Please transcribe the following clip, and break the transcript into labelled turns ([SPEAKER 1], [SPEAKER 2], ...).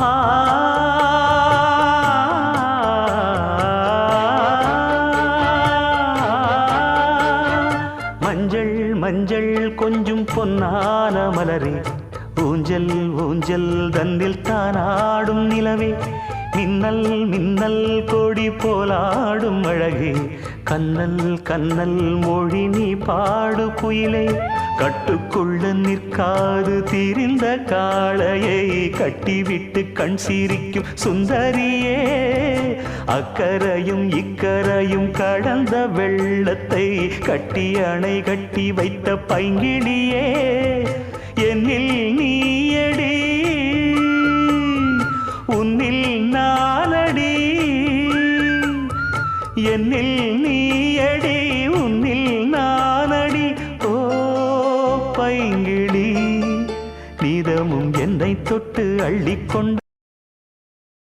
[SPEAKER 1] ஆ மஞ்சள் மஞ்சள் கொஞ்சம் பொன்னான மலரே, ஊஞ்சல் ஊஞ்சல் தன்னில் தானாடும் நிலவே, மின்னல் மின்னல் கொடி போலாடும் அழகே, கண்ணல் கண்ணல் மொழி நீ பாடு குயிலே, கட்டுக்குள்ள நிற்காது திரிந்த காளையை கட்டிவிட்டு கண் சிரிக்கும் சுந்தரியே, அக்கரையும் இக்கரையும் கடந்த வெள்ளத்தை கட்டி அணை கட்டி வைத்த பைங்கிளியே, என்னில் நீயடி உன்னில் நானடி, என்னில் நீயடி உன்னில் நானடி. ஓ பைங்கிளி, நீதமும் என்னை தொட்டு அள்ளிக்கொண்டு